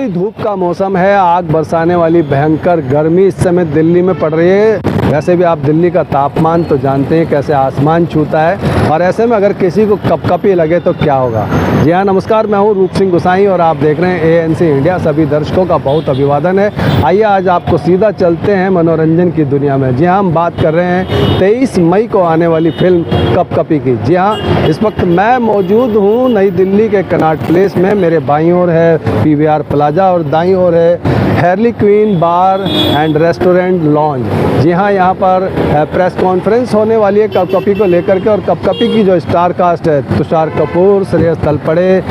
कड़कती धूप का मौसम है, आग बरसाने वाली भयंकर गर्मी इस समय दिल्ली में पड़ रही है। वैसे भी आप दिल्ली का तापमान तो जानते हैं कैसे आसमान छूता है, और ऐसे में अगर किसी को कपकपी लगे तो क्या होगा। जी हाँ, नमस्कार, मैं हूँ रूप सिंह गुसाई और आप देख रहे हैं ANC इंडिया। सभी दर्शकों का बहुत अभिवादन है। आइए आज आपको सीधा चलते हैं मनोरंजन की दुनिया में। जी हाँ, हम बात कर रहे हैं 23 मई को आने वाली फिल्म कपकपी की। जी हाँ, इस वक्त मैं मौजूद हूँ नई दिल्ली के कनॉट प्लेस में। मेरे बाईं ओर है PVR प्लाजा और दाईं ओर है Harley Queen bar and restaurant lounge. जी हाँ, यहाँ पर प्रेस कॉन्फ्रेंस होने वाली है कपकपी को लेकर के। और कपकपी की जो स्टार कास्ट है, तुषार कपूर, श्रेयस तलपड़े,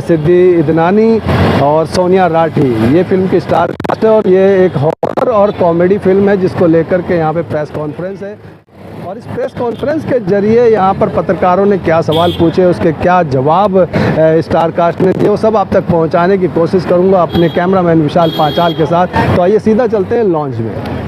सिद्धि इदनानी और सोनिया राठी, ये फिल्म की स्टार कास्ट है। और ये एक हॉरर और कॉमेडी फिल्म है जिसको लेकर के यहाँ पे प्रेस कॉन्फ्रेंस है। और इस प्रेस कॉन्फ्रेंस के जरिए यहाँ पर पत्रकारों ने क्या सवाल पूछे, उसके क्या जवाब स्टार कास्ट ने दिए, वो सब आप तक पहुँचाने की कोशिश करूँगा अपने कैमरामैन विशाल पांचाल के साथ। तो आइए सीधा चलते हैं लॉन्च में।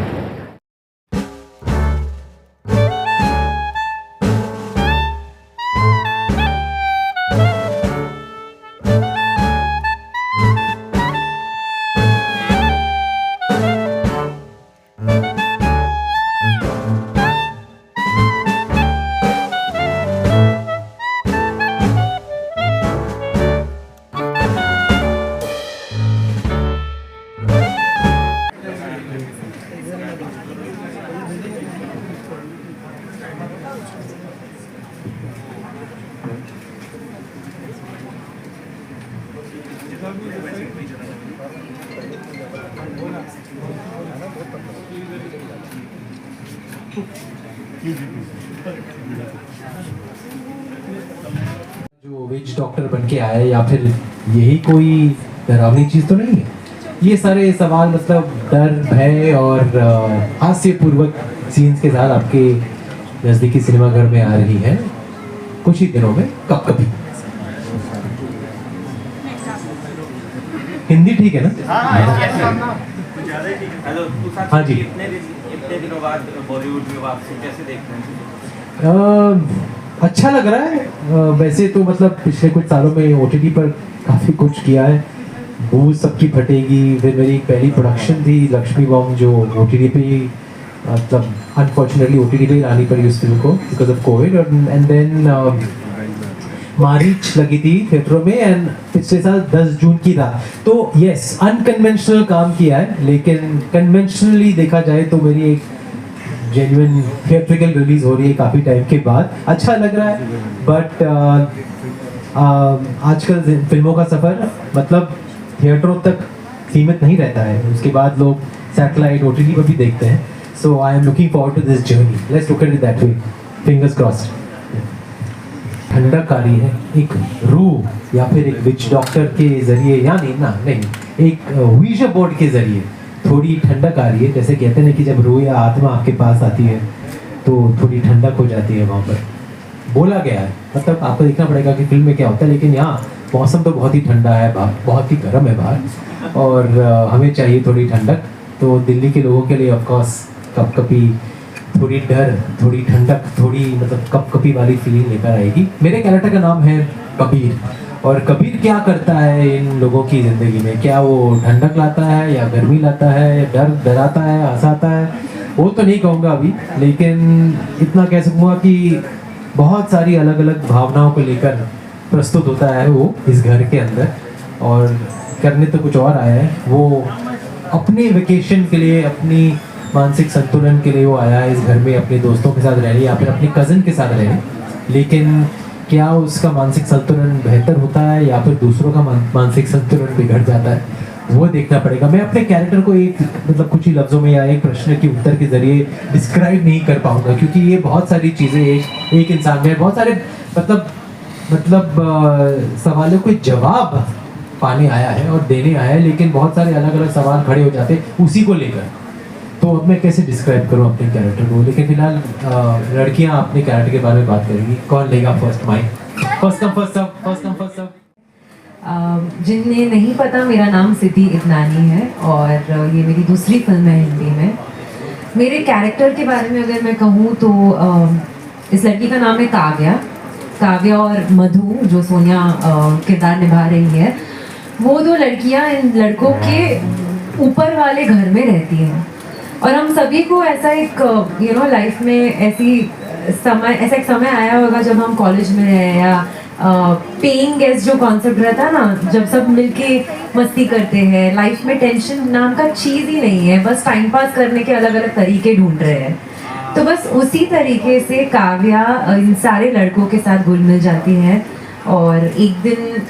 जो विच डॉक्टर बन के आया, या फिर यही कोई डरावनी चीज तो नहीं है। ये सारे सवाल मतलब डर, भय और हास्यपूर्वक सीन्स के साथ आपके नजदीकी सिनेमाघर में आ रही है कुछ ही दिनों में कपकपी। हिंदी ठीक है ना? हाँ जी। इतने दिनों बाद बॉलीवुड में वापसी कैसे देखते हैं? अच्छा लग रहा है। वैसे तो मतलब पिछले कुछ सालों में OTT पर काफ़ी कुछ किया है। बूझ सबकी फटेगी, फिर मेरी पहली प्रोडक्शन थी लक्ष्मी बॉम्ब, जो OTT पे ही मतलब अनफॉर्चुनेटली OTT पे ही लानी पड़ी उस फिल्म को because of covid. And then Mareech लगी थी थिएटरों में, एंड पिछले साल 10 जून की रात। तो यस, अनकन्वेंशनल काम किया है, लेकिन कन्वेंशनली देखा जाए तो मेरी एक जेन्युइन थिएट्रिकल रिलीज हो रही है काफ़ी टाइम के बाद। अच्छा लग रहा है। बट आजकल फिल्मों का सफ़र मतलब थिएटरों तक सीमित नहीं रहता है, उसके बाद लोग सैटेलाइट OTT पर भी देखते हैं। So I am looking forward to this journey. Let's look at it that way, fingers crossed. ठंडक आ रही है, एक रूह या फिर एक विच डॉक्टर के जरिए, या नहीं, एक वीजा बोर्ड के जरिए थोड़ी ठंडक आ रही है। जैसे कहते हैं कि जब रूह या आत्मा आपके पास आती है तो थोड़ी ठंडक हो जाती है। वहाँ पर बोला गया है, मतलब आपको देखना पड़ेगा कि फिल्म में क्या होता है, लेकिन यहाँ मौसम तो बहुत ही ठंडा है, बहुत ही गर्म है बाहर, और हमें चाहिए थोड़ी ठंडक। तो दिल्ली के लोगों के लिए ऑफकोर्स कपकपी थोड़ी डर, थोड़ी ठंडक, थोड़ी मतलब कपकपी वाली फीलिंग लेकर आएगी। मेरे कैरेक्टर का नाम है कबीर, और कबीर क्या करता है इन लोगों की ज़िंदगी में? क्या वो ठंडक लाता है या गर्मी लाता है, डराता है, हंसाता है? वो तो नहीं कहूँगा अभी, लेकिन इतना कह सकूँगा कि बहुत सारी अलग अलग भावनाओं को लेकर प्रस्तुत होता है वो इस घर के अंदर। और करने तो कुछ और आया है, वो अपने वेकेशन के लिए, अपनी मानसिक संतुलन के लिए वो आया है इस घर में, अपने दोस्तों के साथ रहने या फिर अपने कज़न के साथ रहने। लेकिन क्या उसका मानसिक संतुलन बेहतर होता है या फिर दूसरों का मानसिक संतुलन बिगड़ जाता है, वो देखना पड़ेगा। मैं अपने कैरेक्टर को एक मतलब कुछ ही लफ्ज़ों में या एक प्रश्न के उत्तर के जरिए डिस्क्राइब नहीं कर पाऊंगा, क्योंकि ये बहुत सारी चीज़ें एक इंसान में, बहुत सारे मतलब सवालों को जवाब पाने आया है और देने आया है, लेकिन बहुत सारे अलग अलग सवाल खड़े हो जाते उसी को लेकर। तो अब मैं कैसे डिस्क्राइब करूँ अपने कैरेक्टर को? लेकिन फिलहाल लड़कियाँ अपने कैरेक्टर के बारे में बात करेंगी। कौन लेगा first mic? First come first serve. जिन्हें नहीं पता, मेरा नाम सिद्धि इदनानी है और ये मेरी दूसरी फिल्म है हिंदी में। मेरे कैरेक्टर के बारे में अगर मैं कहूँ तो इस लड़की का नाम है काव्या और मधु जो सोनिया किरदार निभा रही है, वो दो लड़कियां इन लड़कों के ऊपर वाले घर में रहती हैं और हम सभी को ऐसा एक लाइफ में ऐसा एक समय आया होगा जब हम कॉलेज में रहे या पेइंग गेस्ट जो कॉन्सेप्ट रहता है ना, जब सब मिलके मस्ती करते हैं, लाइफ में टेंशन नाम का चीज़ ही नहीं है, बस टाइम पास करने के अलग अलग तरीके ढूंढ रहे हैं। तो बस उसी तरीके से काव्या इन सारे लड़कों के साथ घुल मिल जाती है और एक दिन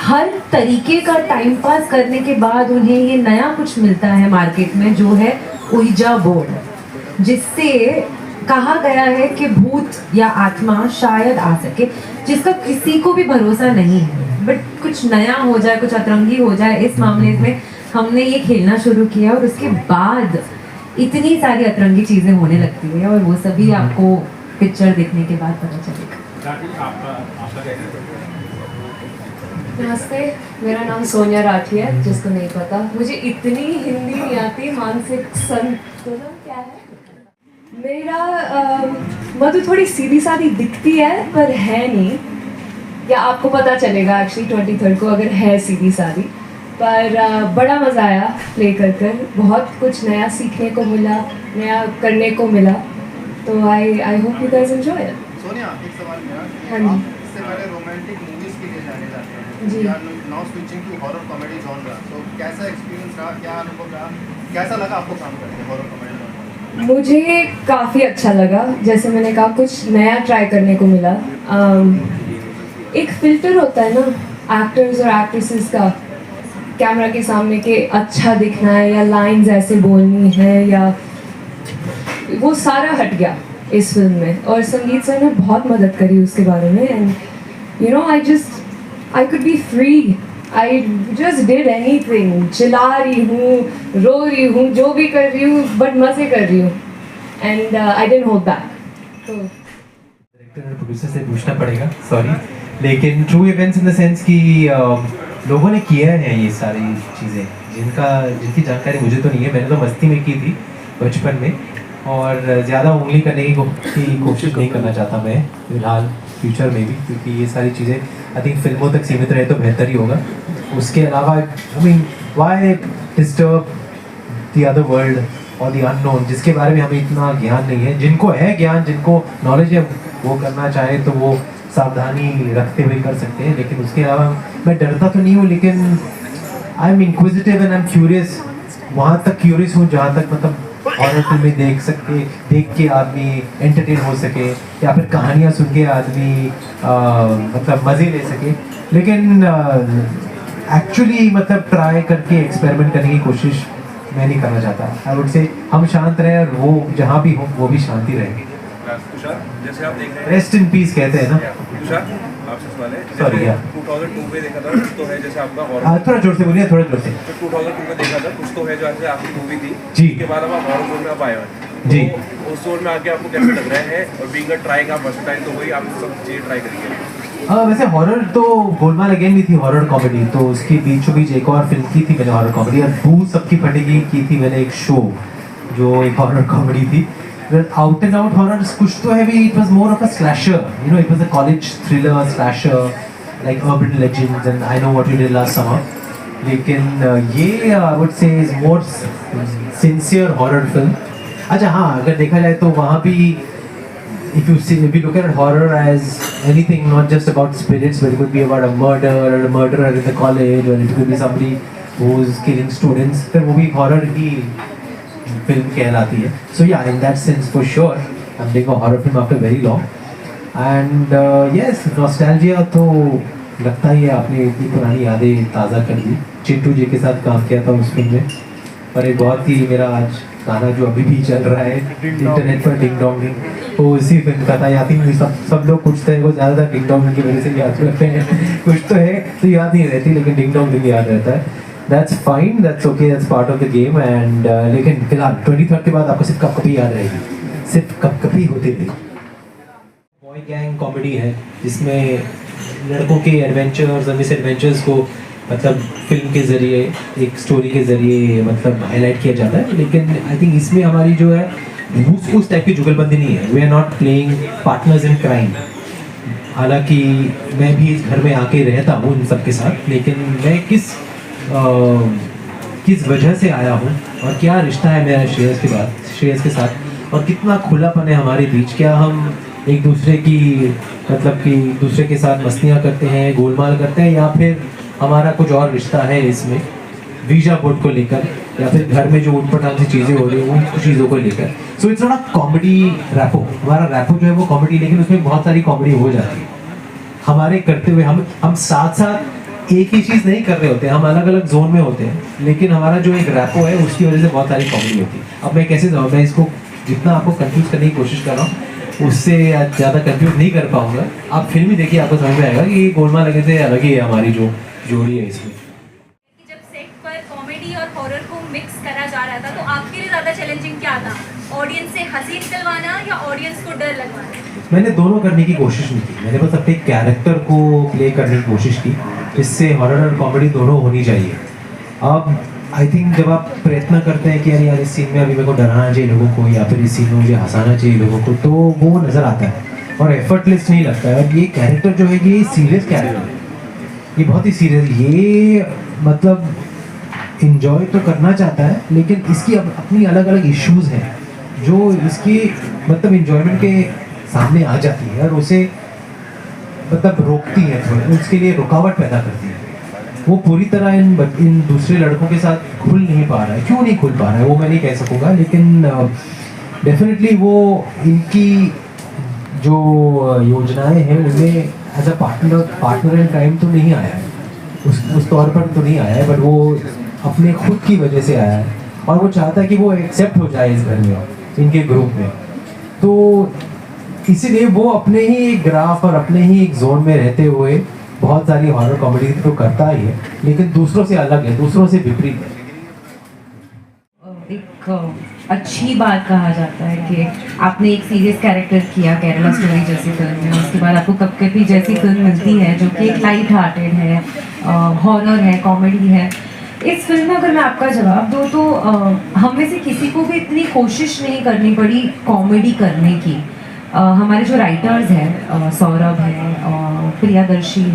हर तरीके का टाइम पास करने के बाद उन्हें ये नया कुछ मिलता है मार्केट में जो है ouija बोर्ड, जिससे कहा गया है कि भूत या आत्मा शायद आ सके, जिसका किसी को भी भरोसा नहीं है, बट कुछ नया हो जाए, कुछ अतरंगी हो जाए। इस मामले में हमने ये खेलना शुरू किया और उसके बाद इतनी सारी अतरंगी चीज़ें होने लगती है और वो सभी आपको पिक्चर देखने के बाद पता चलेगा। नमस्ते, मेरा नाम सोनिया राठी है, जिसको नहीं पता। मुझे इतनी हिंदी नहीं आती, मानसिक संतुलन क्या है? मेरा मधु थोड़ी सीधी सादी दिखती है पर है नहीं, या आपको पता चलेगा एक्चुअली 23rd को अगर है सीधी सादी। पर बड़ा मज़ा आया प्ले कर बहुत कुछ नया सीखने को मिला, नया करने को मिला, तो I hope you guys enjoy it. Sonia, एक सवाल मेरा। हाँ जी। इससे पहले रोमांटिक मूवीज के लिए जाने जाते हैं जी। Now switching to horror comedy genre, तो कैसा एक्सपीरियंस रहा, क्या अनुभव रहा, कैसा लगा आपको काम करके हॉरर कॉमेडी जॉनरा? मुझे काफ़ी अच्छा लगा, जैसे मैंने कहा कुछ नया ट्राई करने को मिला। एक फ़िल्टर होता है ना एक्टर्स और एक्ट्रेसेस का कैमरा के सामने के अच्छा दिखना है या लाइंस ऐसे बोलनी है, या वो सारा हट गया इस फिल्म में और संगीत सर ने बहुत मदद करी उसके बारे में। And I could be free, I just did anything, चिल्ला रही हूँ, रो रही हूँ, जो भी कर रही हूँ, बट मज़े कर रही हूँ and I didn't hold back. तो डायरेक्टर और प्रोड्यूसर से पूछना पड़ेगा, सॉरी, लेकिन true events in the sense कि लोगों ने किया है ये सारी चीज़ें जिनकी जानकारी मुझे तो नहीं है। मैंने तो मस्ती में की थी बचपन में और ज़्यादा उंगली करने की कोशिश नहीं करना चाहता मैं फिलहाल फ्यूचर में भी, क्योंकि ये सारी चीज़ें आई थिंक फिल्मों तक सीमित रहे तो बेहतर ही होगा। उसके अलावा I mean why disturb the other world और द अननोन, जिसके बारे में हमें इतना ज्ञान नहीं है। जिनको है ज्ञान, जिनको नॉलेज है, वो करना चाहे तो वो सावधानी रखते हुए कर सकते हैं, लेकिन उसके अलावा मैं डरता तो नहीं हूँ, लेकिन I am inquisitive and I am curious. वहाँ तक क्यूरियस हूँ जहाँ तक मतलब हॉरर फिल्में देख के आदमी एंटरटेन हो सके या फिर कहानियाँ सुन के आदमी मतलब मज़े ले सके, लेकिन एक्चुअली मतलब ट्राई करके एक्सपेरिमेंट करने की कोशिश मैं नहीं करना चाहता। आई वुड से हम शांत रहें और वो जहाँ भी हो वो भी शांति रहे। तुषार, जैसे आप देख रहे हैं, रेस्ट इन पीस कहते हैं ना। तुषार, आपसे सवाल है, Sorry, जैसे yeah. 2002 में देखा था कुछ तो है, जैसे आपका हॉरर थोड़ा जोर से बोलिए, थोड़ा जोर से। तो 2002 में देखा था कुछ तो है, जो ऐसे आपकी मूवी थी, जी। उसके बाद अब आप हॉरर जोन में आप आए हो जी। तो उस जोन में आके आपको कैसा लग रहा है? और बीइंग अ ट्राई का फर्स्ट टाइम, तो वही आप सब चीज़ें ट्राई करिए। वैसे हॉरर तो गोलमाल अगेन भी थी हॉरर कॉमेडी, तो उसके बीचों बीच एक और फिल्म की थी मैंने हॉरर कॉमेडी, और भूत सबकी फटेगी की थी मैंने एक शो जो एक हॉरर कॉमेडी थी। आउट एंड आउट हॉरर कुछ तो है भी, it was more of a slasher, you know, it was a college thriller slasher like urban legends and I know what you did last summer. लेकिन ये I would say is more sincere horror film. अच्छा हाँ, अगर देखा जाए तो वहाँ भी if you look at horror as anything, not just about spirits, but it could be about a murder or a murderer in the college, or it could be somebody who's killing students, फिर वो भी horror की film कहलाती है। So yeah, in that sense for sure, I'm doing a horror film after very long, and yes, nostalgia तो लगता ही है, आपने इतनी पुरानी यादें ताज़ा कर दी। चिंटू जी के साथ काम किया था उस फिल्म में, और एक बहुत ही मेरा आज गाना जो अभी भी चल रहा है इंटरनेट पर, डिंग डोंग डिंग, वो इसी फिल्म का था। याद ही नहीं, सब लोग कुछ थे वो ज़्यादातर डिंग डोंग डिंग की वजह से याद रखते हैं, कुछ तो है तो याद नहीं रहती, लेकिन डिंग डोंग डिंग याद रहता है। That's fine, that's okay, that's part of the game. And लेकिन फिलहाल 23rd के बाद आपको सिर्फ कप-कपी याद रहेगी, सिर्फ कप-कपी होते थे। बॉय गैंग कॉमेडी है जिसमें लड़कों के एडवेंचर्स और मिस एडवेंचर्स को मतलब फिल्म के ज़रिए, एक स्टोरी के ज़रिए मतलब हाईलाइट किया जाता है। लेकिन आई थिंक इसमें हमारी जो है उस टाइप की जुगलबंदी नहीं है। We are not playing partners in crime, हालांकि मैं भी इस घर में आके रहता हूँ इन सब के साथ, लेकिन मैं किस वजह से आया हूँ और क्या रिश्ता है मेरा श्रेयस के साथ, और कितना खुलापन है हमारे बीच। क्या हम एक दूसरे की मतलब कि दूसरे के साथ मस्तियाँ करते हैं, गोलमाल करते हैं, या फिर हमारा कुछ और रिश्ता है इसमें वीजा बोर्ड को लेकर, या फिर घर में जो उठपटांग सी चीज़ें हो रही हैं उन चीज़ों को लेकर। So it's not a comedy rapport. हमारा रैपो जो है वो कॉमेडी, लेकिन उसमें बहुत सारी कॉमेडी हो जाती है हमारे करते हुए। हम साथ साथ एक ही चीज़ नहीं कर रहे होते, हम अलग अलग जोन में होते हैं, लेकिन हमारा जो एक रैपो है उसकी वजह से बहुत सारी कॉमेडी होती है। अब मैं कैसे जाऊँ, मैं इसको जितना आपको कंफ्यूज करने की कोशिश कर रहा हूँ उससे ज़्यादा कंफ्यूज नहीं कर पाऊंगा। आप फिल्म ही देखिए, आपको समझ में आएगा कि ये गोलमाल लगे से अलग ही है हमारी जो जोड़ी है इसमें। जब सेट पर कॉमेडी और हॉरर को मिक्स करा जा रहा था तो आपके लिए ज़्यादा चैलेंजिंग क्या था, ऑडियंस से हंसी निकलवाना या ऑडियंस को डर लगवाना? मैंने दोनों करने की कोशिश नहीं की, मैंने बस अपने कैरेक्टर को प्ले करने की कोशिश की, जिससे हॉरर और कॉमेडी दोनों होनी चाहिए। अब आई थिंक जब आप प्रयत्न करते हैं कि यार इस सीन में अभी मेरे को डराना चाहिए लोगों को, या फिर इस सीन में मुझे हंसाना चाहिए लोगों को, तो वो नज़र आता है और एफर्टलेस नहीं लगता है। और ये कैरेक्टर जो है ये सीरियस कैरेक्टर है, ये बहुत ही सीरियस, ये मतलब इंजॉय तो करना चाहता है, लेकिन इसकी अपनी अलग अलग इश्यूज हैं जो इसकी मतलब इंजॉयमेंट के सामने आ जाती है और उसे मतलब रोकती है, थोड़ा उसके लिए रुकावट पैदा करती है। वो पूरी तरह इन दूसरे लड़कों के साथ खुल नहीं पा रहा है। क्यों नहीं खुल पा रहा है वो मैं नहीं कह सकूँगा, लेकिन डेफिनेटली वो इनकी जो योजनाएं हैं उनमें as a partner in crime तो नहीं आया है, उस तौर पर तो नहीं आया है, बट वो अपने खुद की वजह से आया है और वो चाहता है कि वो एक्सेप्ट हो जाए इस घर में, इनके ग्रुप में। तो इसीलिए वो अपने ही एक ग्राफ और अपने ही एक जोन में रहते हुए बहुत सारी हॉरर कॉमेडी तो करता ही है, लेकिन दूसरों से अलग है, दूसरों से विपरीत है। एक अच्छी बात कहा जाता है कि आपने एक सीरियस कैरेक्टर किया केरला स्टोरी जैसी फिल्म में, उसके बाद आपको कपकपी जैसी फिल्म मिलती है जो कि एक लाइट हार्टेड है, हॉरर है, कॉमेडी है। इस फिल्म में अगर मैं आपका जवाब दूँ तो हम में से किसी को भी इतनी कोशिश नहीं करनी पड़ी कॉमेडी करने की। हमारे जो राइटर्स हैं सौरभ है, प्रियादर्शी,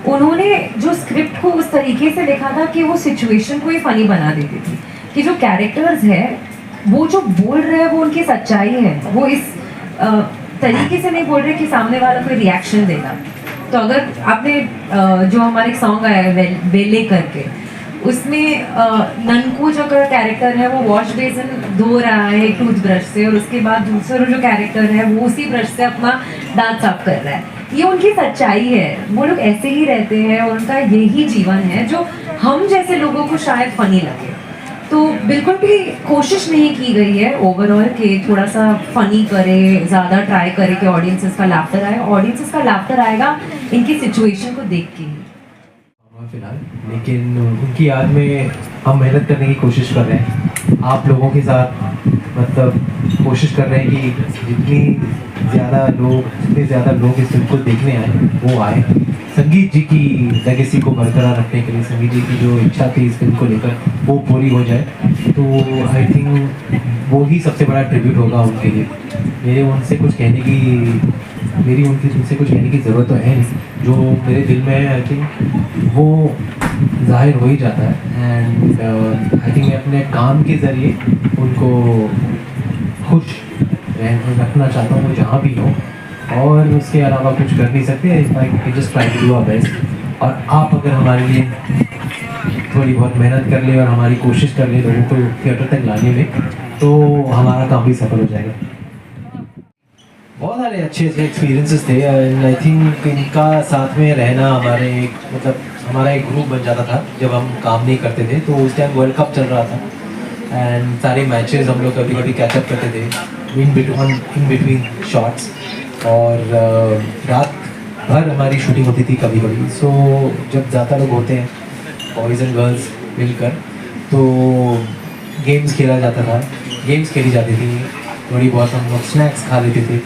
उन्होंने जो स्क्रिप्ट को उस तरीके से लिखा था कि वो सिचुएशन को ही फनी बना देती थी, कि जो कैरेक्टर्स हैं वो जो बोल रहे हैं वो उनकी सच्चाई है, वो इस तरीके से नहीं बोल रहे कि सामने वाला कोई रिएक्शन देगा। तो अगर आपने जो हमारे एक सॉन्ग आया है वेले करके, उसमें ननकू जो कैरेक्टर है वो वॉश बेसिन धो रहा है टूथब्रश से, और उसके बाद दूसरा जो कैरेक्टर है वो उसी ब्रश से अपना दांत साफ कर रहा है। ये उनकी सच्चाई है, वो लोग ऐसे ही रहते हैं और उनका यही जीवन है जो हम जैसे लोगों को शायद फनी लगे। तो बिल्कुल भी कोशिश नहीं की गई है ओवरऑल कि थोड़ा सा फनी करे, ज़्यादा ट्राई करे कि ऑडियंसेस का लाफ्टर आए। ऑडियंसेस का लाफ्टर आएगा इनकी सिचुएशन को देख के ही फिलहाल, लेकिन उनकी याद में हम मेहनत करने की कोशिश कर रहे हैं आप लोगों के साथ, मतलब कोशिश कर रहे हैं कि जितने ज़्यादा लोग इस फिल्म को देखने आए वो आए। संगीत जी की लेगेसी को बरकरार रखने के लिए, संगीत जी की जो इच्छा थी इस फिल्म को लेकर वो पूरी हो जाए, तो आई थिंक वो ही सबसे बड़ा ट्रिब्यूट होगा उनके लिए। मेरी उनसे कुछ कहने की ज़रूरत तो है नहीं, जो मेरे दिल में है आई थिंक वो जाहिर हो ही जाता है। एंड आई थिंक मैं अपने काम के ज़रिए उनको खुश रखना चाहता हूँ, वो जहाँ भी हो, और उसके अलावा कुछ कर नहीं सकते। Just try to do our best. और आप अगर हमारे लिए थोड़ी बहुत मेहनत कर ले और हमारी कोशिश कर ले लोगों को थिएटर तक लाने में, तो हमारा काम भी सफल हो जाएगा। बहुत सारे अच्छे एक्सपीरियंसेस थे एंड आई थिंक इनका साथ में रहना हमारा एक ग्रुप बन जाता था जब हम काम नहीं करते थे। तो उस टाइम वर्ल्ड कप चल रहा था एंड सारे मैचेस हम लोग कभी कभी कैचअप करते थे इन बिटवीन शॉट्स, और रात भर हमारी शूटिंग होती थी कभी कभी। सो जब ज़्यादा लोग होते हैं बॉयज़ एंड गर्ल्स मिलकर, तो गेम्स खेला जाता था, गेम्स खेली जाती थी, थोड़ी बहुत हम लोग स्नैक्स खा लेते थे,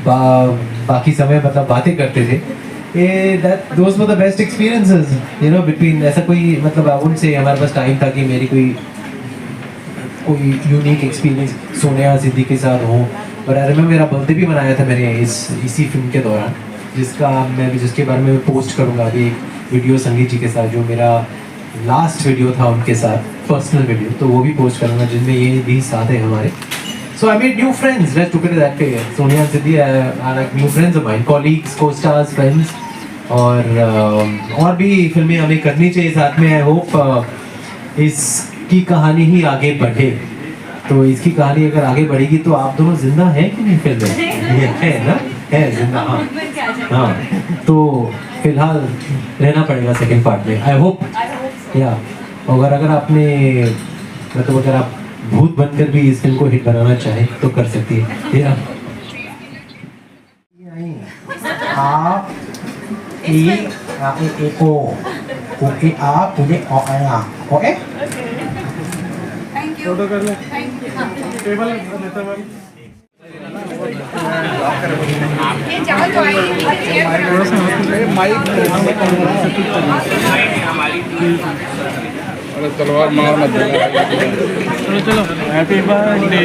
बाकी समय मतलब बातें करते थे। Those were the best experiences between. ऐसा कोई मतलब आई वुडंट से हमारे पास टाइम था कि मेरी कोई यूनिक एक्सपीरियंस सोनिया सिद्दीकी के साथ हो, पर आई रिमेंबर मेरा बर्थडे भी मनाया था मैंने इसी फिल्म के दौरान। जिसके बारे में पोस्ट करूँगा अभी एक वीडियो संगीत जी के साथ, जो मेरा लास्ट वीडियो था उनके साथ, पर्सनल वीडियो, तो वो भी पोस्ट करूँगा जिनमें ये भी साथ है हमारे. So I made new friends. Let's look at it that way. Sonia and Siddhi are like new friends of mine, colleagues, co-stars, friends. और भी फिल्में हमें करनी चाहिए साथ में. I hope इसकी कहानी ही आगे बढ़े. तो इसकी कहानी अगर आगे बढ़ेगी तो आप दोनों जिंदा हैं कि नहीं फिल्म में? है ना, है जिंदा. हाँ, तो फिलहाल रहना पड़ेगा सेकंड पार्ट में. आई होप या अगर आपने मतलब अगर आप भूत बनकर भी इस फिल्म को हिट बनाना चाहे तो कर सकती है. या आप तलवार मार मत देना. चलो चलो, हैप्पी बर्थडे.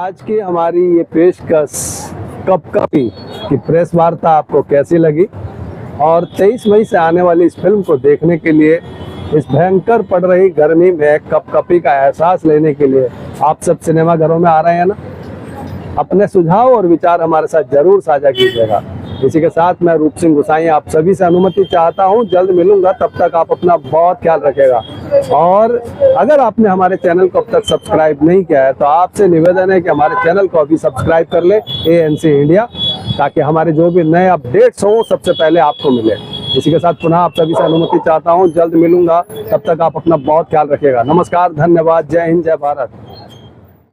आज की हमारी ये पेशकश कपकपी की प्रेस वार्ता आपको कैसी लगी, और 23 मई से आने वाली इस फिल्म को देखने के लिए, इस भयंकर पड़ रही गर्मी में कपकपी का एहसास लेने के लिए आप सब सिनेमाघरों में आ रहे हैं ना? अपने सुझाव और विचार हमारे साथ जरूर साझा कीजिएगा. इसी के साथ मैं रूप सिंह गुसाई आप सभी से अनुमति चाहता हूं. जल्द मिलूंगा, तब तक आप अपना बहुत ख्याल रखेगा. और अगर आपने हमारे चैनल को अब तक सब्सक्राइब नहीं किया है तो आपसे निवेदन है कि हमारे चैनल को अभी सब्सक्राइब कर ले, ANC इंडिया, ताकि हमारे जो भी नए अपडेट्स हों सबसे पहले आपको मिले. इसी के साथ पुनः आप सभी से अनुमति चाहता हूं. जल्द मिलूंगा, तब तक आप अपना बहुत ख्याल रखिएगा. नमस्कार, धन्यवाद, जय हिंद, जय भारत.